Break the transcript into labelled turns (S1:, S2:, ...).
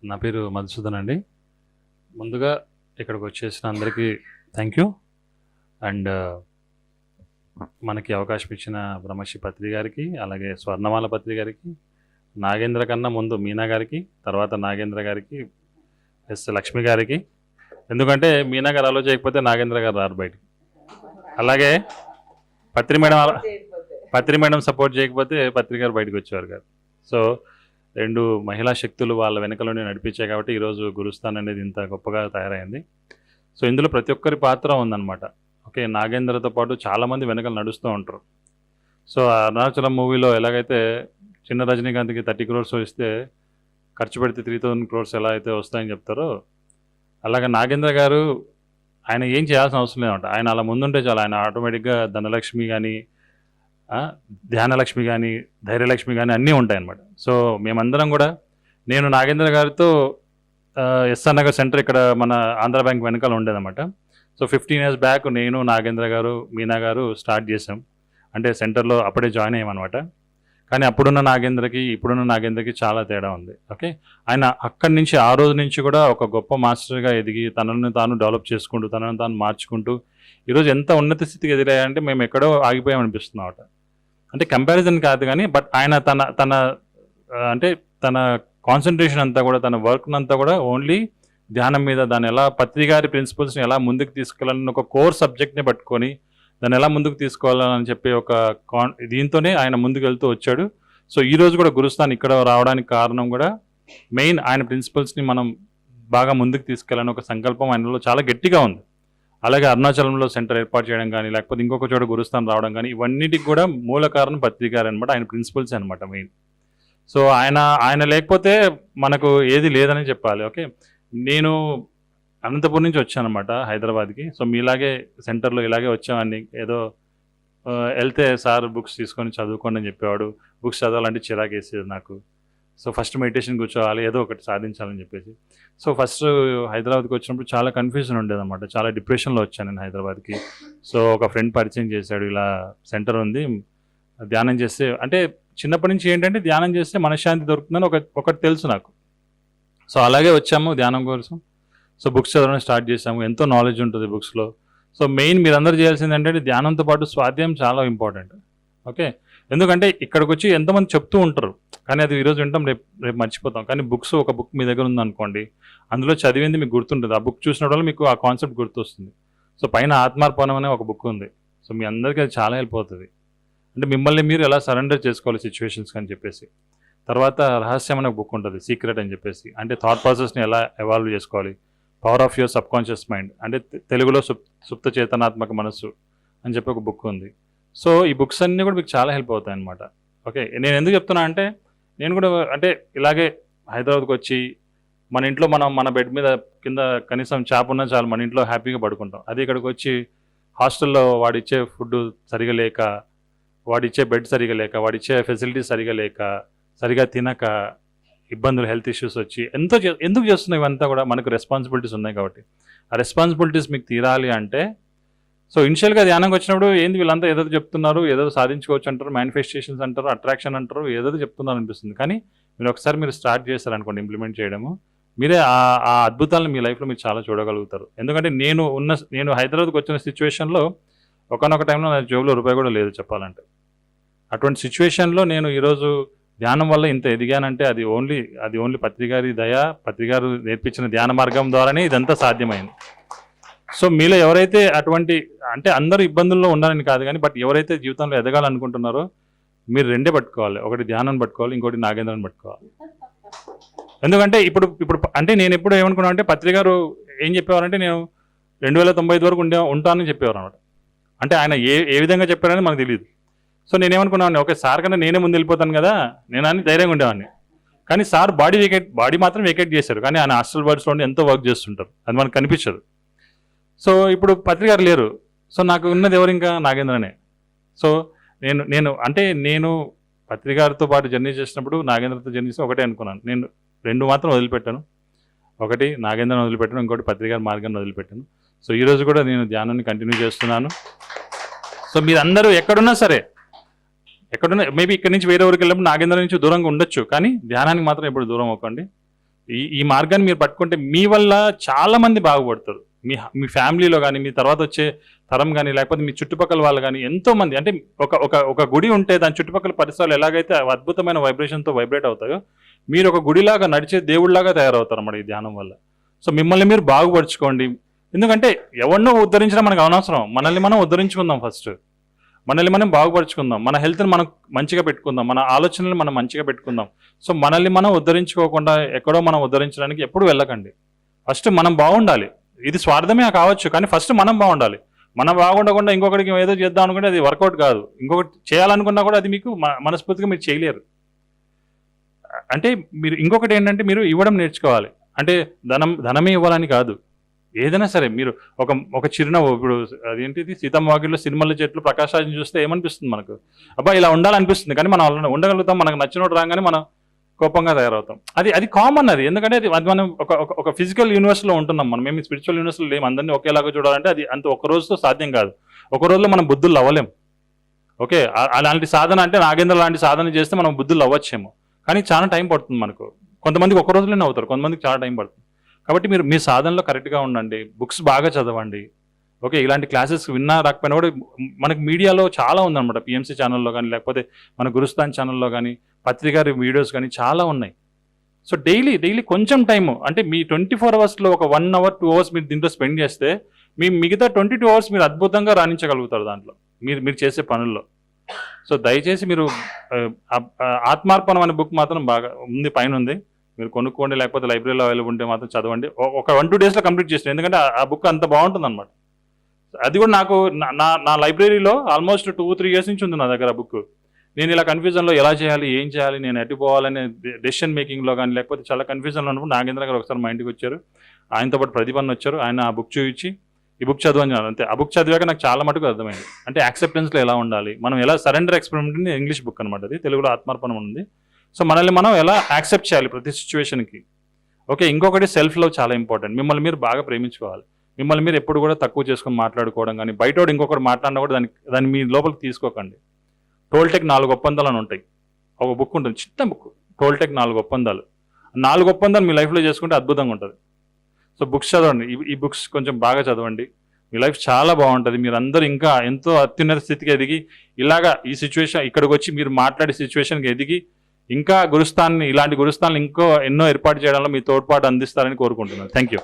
S1: నా పేరు మధుసూదన్ అండి. ముందుగా ఇక్కడికి వచ్చేసిన అందరికీ థ్యాంక్ యూ. అండ్ మనకి అవకాశం ఇచ్చిన బ్రహ్మశ్రీ పత్రి గారికి, అలాగే స్వర్ణమాల పత్రి గారికి, నాగేంద్ర కన్నా ముందు మీనా గారికి, తర్వాత నాగేంద్ర గారికి, ఎస్ లక్ష్మి గారికి. ఎందుకంటే మీనా గారు అలో చేయకపోతే నాగేంద్ర గారు రారు బయటికి. అలాగే పత్రి మేడం సపోర్ట్ చేయకపోతే పత్రి గారు బయటకు వచ్చేవారు గారు. సో రెండు మహిళా శక్తులు వాళ్ళ వెనకలోనే నడిపించాయి కాబట్టి ఈరోజు గురుస్థాన్ అనేది ఇంత గొప్పగా తయారైంది. సో ఇందులో ప్రతి ఒక్కరి పాత్ర ఉందన్నమాట. ఓకే, నాగేంద్రతో పాటు చాలామంది వెనకలు నడుస్తూ ఉంటారు. సో అరుణాచలం మూవీలో ఎలాగైతే చిన్న రజనీకాంత్కి 30 crores ఇస్తే ఖర్చు పెడితే 3000 crores ఎలా అయితే వస్తాయని చెప్తారో, అలాగే నాగేంద్ర గారు ఆయన ఏం చేయాల్సిన అవసరం లేదంట. ఆయన అలా ముందుంటే చాలా, ఆయన ఆటోమేటిక్గా ధనలక్ష్మి కానీ, ధ్యానలక్ష్మి కానీ, ధైర్యలక్ష్మి కానీ అన్నీ ఉంటాయన్నమాట. సో మేమందరం కూడా, నేను నాగేంద్ర గారితో ఎస్ఆర్ నగర్ సెంటర్ ఇక్కడ మన ఆంధ్ర బ్యాంక్ వెనకాల ఉండేదన్నమాట. సో 15 years బ్యాక్ నేను, నాగేంద్ర గారు, మీనా గారు స్టార్ట్ చేసాం. అంటే సెంటర్లో అప్పుడే జాయిన్ అయ్యామన్నమాట. కానీ అప్పుడున్న నాగేంద్రకి ఇప్పుడున్న నాగేంద్రకి చాలా తేడా ఉంది. ఓకే, ఆయన అక్కడి నుంచి ఆ రోజు నుంచి కూడా ఒక గొప్ప మాస్టర్గా ఎదిగి తనను తాను డెవలప్ చేసుకుంటూ, తనను తాను మార్చుకుంటూ ఈరోజు ఎంత ఉన్నత స్థితికి ఎదిరాయంటే మేము ఎక్కడో ఆగిపోయామనిపిస్తున్నాం. అంటే కంపారిజన్ కాదు కానీ, బట్ ఆయన తన తన అంటే తన కాన్సన్ట్రేషన్ అంతా కూడా, తన వర్క్ అంతా కూడా ఓన్లీ ధ్యానం మీద, దాన్ని ఎలా పత్రి గారి ప్రిన్సిపల్స్ని ఎలా ముందుకు తీసుకెళ్ళాలని ఒక కోర్ సబ్జెక్ట్ని పట్టుకొని దాన్ని ఎలా ముందుకు తీసుకోవాలని చెప్పి ఒక దీంతోనే ఆయన ముందుకు వెళ్తూ వచ్చాడు. సో ఈరోజు కూడా గురుస్థాన్ ఇక్కడ రావడానికి కారణం కూడా మెయిన్ ఆయన ప్రిన్సిపల్స్ని మనం బాగా ముందుకు తీసుకెళ్ళాలని ఒక సంకల్పం ఆయనలో చాలా గట్టిగా ఉంది. అలాగే అరుణాచలంలో సెంటర్ ఏర్పాటు చేయడం కానీ, లేకపోతే ఇంకొక చోట గురుస్థాన్ రావడం కానీ, ఇవన్నిటికి కూడా మూల కారణం పత్రి గారు అనమాట. ఆయన ప్రిన్సిపల్స్ అనమాట మెయిన్. సో ఆయన లేకపోతే మనకు ఏది లేదని చెప్పాలి. ఓకే, నేను అనంతపురం నుంచి వచ్చానమాట హైదరాబాద్కి. సో మీలాగే సెంటర్లో ఇలాగే వచ్చామని, ఏదో వెళ్తే సార్ బుక్స్ తీసుకొని చదువుకోండి అని చెప్పేవాడు. బుక్స్ చదవాలంటే చిరాకు వేసేది నాకు. సో ఫస్ట్ మెడిటేషన్ కూర్చోవాలి, ఏదో ఒకటి సాధించాలని చెప్పేసి. సో ఫస్ట్ హైదరాబాద్కి వచ్చినప్పుడు చాలా కన్ఫ్యూజన్ ఉండేదన్నమాట. చాలా డిప్రెషన్లో వచ్చాను నేను హైదరాబాద్కి. సో ఒక ఫ్రెండ్ పరిచయం చేశాడు, ఇలా సెంటర్ ఉంది, ధ్యానం చేస్తే, అంటే చిన్నప్పటి నుంచి ఏంటంటే ధ్యానం చేస్తే మనశ్శాంతి దొరుకుతుందని ఒకటి తెలుసు నాకు. సో అలాగే వచ్చాము ధ్యానం కోసం. సో బుక్స్ చదవడం స్టార్ట్ చేసాము. ఎంతో నాలెడ్జ్ ఉంటుంది బుక్స్లో. సో మెయిన్ మీరందరూ చేయాల్సింది ఏంటంటే ధ్యానంతో పాటు స్వాధ్యాయం చాలా ఇంపార్టెంట్. ఓకే, ఎందుకంటే ఇక్కడికి వచ్చి ఎంతోమంది చెప్తూ ఉంటారు, కానీ అది ఈరోజు వింటాం, రేపు మర్చిపోతాం. కానీ బుక్స్, ఒక బుక్ మీ దగ్గర ఉందనుకోండి, అందులో చదివింది మీకు గుర్తుంటుంది. ఆ బుక్ చూసిన వల్ల మీకు ఆ కాన్సెప్ట్ గుర్తొస్తుంది. సో పైన ఆత్మార్పణం అనే ఒక బుక్ ఉంది. సో మీ అందరికీ అది చాలా హెల్ప్ అవుతుంది. అంటే మిమ్మల్ని మీరు ఎలా సరెండర్ చేసుకోవాలి సిచ్యువేషన్స్కి అని చెప్పేసి. తర్వాత రహస్యం అనే బుక్ ఉంటుంది, సీక్రెట్ అని చెప్పేసి. అంటే థాట్ ప్రాసెస్ని ఎలా ఎవాల్వ్ చేసుకోవాలి, power of your subconscious mind, అంటే తెలుగులో సుప్త చేతనాత్మక మనస్సు అని చెప్పి ఒక బుక్ ఉంది. సో ఈ బుక్స్ అన్నీ కూడా మీకు చాలా హెల్ప్ అవుతాయి అనమాట. ఓకే, నేను ఎందుకు చెప్తున్నా అంటే, నేను కూడా అంటే ఇలాగే హైదరాబాద్కి వచ్చి మన ఇంట్లో మన బెడ్ మీద కింద కనీసం చాప ఉన్నా చాలు, మన ఇంట్లో హ్యాపీగా పడుకుంటాం. అదే ఇక్కడికి వచ్చి హాస్టల్లో వాడిచ్చే ఫుడ్ సరిగా లేక, వాడిచ్చే బెడ్ సరిగా లేక, వాడిచ్చే ఫెసిలిటీస్ సరిగా లేక, సరిగా తినక, ఇబ్బందులు, హెల్త్ ఇష్యూస్ వచ్చి ఎందుకు చేస్తున్నాయి ఇవంతా కూడా, మనకు రెస్పాన్సిబిలిటీస్ ఉన్నాయి కాబట్టి. ఆ రెస్పాన్సిబిలిటీస్ మీకు తీరాలి అంటే, సో ఇనిషియల్గా ధ్యానంకి వచ్చినప్పుడు ఏంది వీళ్ళంతా ఏదో చెప్తున్నారు, ఏదో సాధించుకోవచ్చు అంటారు, మేనిఫెస్టేషన్స్ అంటారు, అట్రాక్షన్ అంటారు, ఏదో చెప్తున్నారు అనిపిస్తుంది. కానీ మీరు స్టార్ట్ చేస్తారనుకోండి ఇంప్లిమెంట్ చేయడము, మీరే ఆ అద్భుతాలను మీ లైఫ్లో మీరు చాలా చూడగలుగుతారు. ఎందుకంటే నేను హైదరాబాద్కి వచ్చిన సిచ్యువేషన్లో ఒకనొక టైంలో నా జేబులో రూపాయి కూడా లేదు చెప్పాలంటే. అటువంటి సిచ్యువేషన్లో నేను ఈరోజు ధ్యానం వల్ల ఇంత ఎదిగానంటే అది ఓన్లీ పత్రి గారి దయ, పత్రి గారు నేర్పించిన ధ్యాన మార్గం ద్వారానే ఇదంతా సాధ్యమైంది. సో మీలో ఎవరైతే అటువంటి, అంటే అందరూ ఇబ్బందుల్లో ఉండాలని కాదు కానీ, బట్ ఎవరైతే జీవితంలో ఎదగాలనుకుంటున్నారో మీరు రెండే పట్టుకోవాలి. ఒకటి ధ్యానం పట్టుకోవాలి, ఇంకోటి నాగేంద్రని పట్టుకోవాలి. ఎందుకంటే ఇప్పుడు అంటే నేను ఎప్పుడు ఏమనుకున్నాను అంటే, పత్రి గారు ఏం చెప్పేవారంటే, నేను 2095 వరకు ఉంటానని చెప్పేవారు అనమాట. అంటే ఆయన ఏ విధంగా చెప్పారని మనకు తెలియదు. సో నేనేమనుకున్నాను, ఓకే సార్ కన్నా నేనే ముందు వెళ్ళిపోతాను కదా, నేను అని ధైర్యంగా ఉండేవాడిని. కానీ సార్ బాడీ మాత్రం వేకేట్ చేశారు, కానీ ఆయన హాస్టల్ బర్డ్స్లో ఉండి ఎంతో వర్క్ చేస్తుంటారు, అది మనకు కనిపించదు. సో ఇప్పుడు పత్రి గారు లేరు. సో నాకు ఉన్నది ఎవరు, ఇంకా నాగేంద్రనే. సో నేను పత్రి గారితో పాటు జర్నీ చేసినప్పుడు, నాగేంద్రతో జర్నీ చేసి ఒకటే అనుకున్నాను, నేను రెండు మాత్రం వదిలిపెట్టాను. ఒకటి నాగేంద్రని వదిలిపెట్టాను, ఇంకోటి పత్రి గారి మార్గాన్ని వదిలిపెట్టాను. సో ఈరోజు కూడా నేను ధ్యానాన్ని కంటిన్యూ చేస్తున్నాను. సో మీరందరూ ఎక్కడున్నా సరే, మేబీ ఇక్కడి నుంచి వేరే ఊరికి వెళ్ళినప్పుడు నాగేంద్ర నుంచి దూరంగా ఉండొచ్చు, కానీ ధ్యానానికి మాత్రం ఎప్పుడు దూరం అవ్వకండి. ఈ మార్గాన్ని మీరు పట్టుకుంటే మీ వల్ల చాలా మంది బాగుపడతారు. మీ ఫ్యామిలీలో కానీ, మీ తర్వాత వచ్చే తరం కానీ, లేకపోతే మీ చుట్టుపక్కల వాళ్ళు కానీ ఎంతో మంది, అంటే ఒక గుడి ఉంటే దాని చుట్టుపక్కల పరిసరాలు ఎలాగైతే అద్భుతమైన వైబ్రేషన్తో వైబ్రేట్ అవుతాయో, మీరు ఒక గుడిలాగా నడిచే దేవుడిలాగా తయారవుతారు అన్నమాట ఈ ధ్యానం వల్ల. సో మిమ్మల్ని మీరు బాగుపరుచుకోండి. ఎందుకంటే ఎవరినో ఉద్ధరించడం మనకు అనవసరం. మనల్ని మనం ఉద్ధరించుకుందాం ఫస్ట్. మనల్ని మనం బాగుపరుచుకుందాం, మన హెల్త్ని మనం మంచిగా పెట్టుకుందాం, మన ఆలోచనలు మనం మంచిగా పెట్టుకుందాం. సో మనల్ని మనం ఉద్ధరించుకోకుండా ఎక్కడో మనం ఉద్ధరించడానికి ఎప్పుడు వెళ్ళకండి. ఫస్ట్ మనం బాగుండాలి. ఇది స్వార్థమే కావచ్చు, కానీ ఫస్ట్ మనం బాగుండాలి. మనం బాగుండకుండా ఇంకొకరికి ఏదో చేద్దాం అనుకుంటే అది వర్కౌట్ కాదు. ఇంకొకటి చేయాలనుకున్నా కూడా అది మీకు మనస్ఫూర్తిగా మీరు చేయలేరు. అంటే మీరు ఇంకొకటి ఏంటంటే మీరు ఇవ్వడం నేర్చుకోవాలి. అంటే ధనమే ఇవ్వాలని కాదు, ఏదైనా సరే మీరు ఒక చిరునవ్వు. ఇప్పుడు అదేంటిది సీతమ్మ వాకిట్లో సినిమాల చెట్లు ప్రకాశ్ రాజ్ని చూస్తే ఏమనిపిస్తుంది మనకు? అబ్బా ఇలా ఉండాలనిపిస్తుంది, కానీ మనం అలా ఉండగలుగుతాం. మనకు నచ్చినోడు రాగానే మనం కోపంగా తయారవుతాం. అది కామన్. అది ఎందుకంటే అది మనం ఒక ఫిజికల్ యూనివర్స్లో ఉంటున్నాం. మనం ఏమి స్పిరిచువల్ యూనివర్స్లో లేము. అందరినీ ఒకేలాగా చూడాలంటే అది అంత ఒక రోజుతో సాధ్యం కాదు. ఒక రోజులో మనం బుద్ధులు అవ్వలేం. ఓకే, అలాంటి సాధన అంటే నాగేంద్ర లాంటి సాధన చేస్తే మనం బుద్ధులు అవ్వచ్చేమో, కానీ చాలా టైం పడుతుంది మనకు. కొంతమందికి ఒక రోజులోనే అవుతారు, కొంతమందికి చాలా టైం పడుతుంది. కాబట్టి మీరు మీ సాధనలో కరెక్ట్గా ఉండండి, బుక్స్ బాగా చదవండి. ఓకే, ఇలాంటి క్లాసెస్ విన్నా రాకపోయినా కూడా మనకు మీడియాలో చాలా ఉందన్నమాట. పిఎంసీ ఛానల్లో కానీ, లేకపోతే మన గురుస్థాన్ ఛానల్లో కానీ, పత్రికారి వీడియోస్ కానీ చాలా ఉన్నాయి. సో డైలీ కొంచెం టైము, అంటే మీ 24 అవర్స్లో ఒక 1 అవర్ 2 అవర్స్ మీరు దీంట్లో స్పెండ్ చేస్తే మీ మిగతా 22 అవర్స్ మీరు అద్భుతంగా రాణించగలుగుతారు దాంట్లో, మీరు చేసే పనుల్లో. సో దయచేసి మీరు ఆత్మార్పణం అనే బుక్ మాత్రం బాగా ఉంది, పైన ఉంది, మీరు కొనుక్కోండి. లేకపోతే లైబ్రరీలో అవైలబుల్ ఉంటే మాత్రం చదవండి. ఒక 1-2 డేస్లో కంప్లీట్ చేస్తాను, ఎందుకంటే ఆ బుక్ అంత బాగుంటుంది అనమాట. అది కూడా నాకు నా లైబ్రరీలో ఆల్మోస్ట్ 2-3 ఇయర్స్ నుంచి ఉంది నా దగ్గర బుక్. నేను ఇలా కన్ఫ్యూజన్లో ఎలా చేయాలి, ఏం చేయాలి, నేను ఎటు పోవాలనే డెసిషన్ మేకింగ్లో కానీ, లేకపోతే చాలా కన్ఫ్యూజన్లో ఉన్నప్పుడు నాగేంద్ర గారు ఒకసారి మా ఇంటికి వచ్చారు. ఆయనతో పాటు ప్రతిభన్ వచ్చారు. ఆయన ఆ బుక్ చూపించి ఈ బుక్ చదవని అంతే. ఆ బుక్ చదివాక నాకు చాలా మటుకు అర్థమైంది. అంటే యాక్సెప్టెన్స్లో ఎలా ఉండాలి, మనం ఎలా సరెండర్ ఎక్స్పెరిమెంట్, ఇంగ్లీష్ బుక్ అనమాట అది, తెలుగులో ఆత్మార్పణం ఉంది. సో మనల్ని మనం ఎలా యాక్సెప్ట్ చేయాలి ప్రతి సిచ్యువేషన్కి. ఓకే, ఇంకొకటి సెల్ఫ్ లవ్ చాలా ఇంపార్టెంట్. మిమ్మల్ని మీరు బాగా ప్రేమించుకోవాలి. మిమ్మల్ని మీరు ఎప్పుడు కూడా తక్కువ చేసుకొని మాట్లాడుకోవడం కానీ, బయటోడు ఇంకొకటి మాట్లాడినా కూడా దాన్ని మీ లోపలికి తీసుకోకండి. టోల్టెక్ 4 ఒప్పందాలు అని ఉంటాయి. ఒక బుక్ ఉంటుంది, చిన్న బుక్, టోల్టెక్ 4 ఒప్పందాలు. 4 ఒప్పందాలు మీ లైఫ్లో చేసుకుంటే అద్భుతంగా ఉంటుంది. సో బుక్స్ చదవండి, ఈ బుక్స్ కొంచెం బాగా చదవండి. మీ లైఫ్ చాలా బాగుంటుంది. మీరు అందరూ ఇంకా ఎంతో అత్యున్నత స్థితికి ఎదిగి, ఇలాగా ఈ సిచ్యువేషన్ ఇక్కడికి వచ్చి మీరు మాట్లాడే సిచ్యువేషన్కి ఎదిగి, ఇంకా ఇలాంటి గురుస్థానాలు ఎన్నో ఏర్పాటు చేయడంలో మీ తోడ్పాటు అందిస్తారని కోరుకుంటున్నాను. Thank you.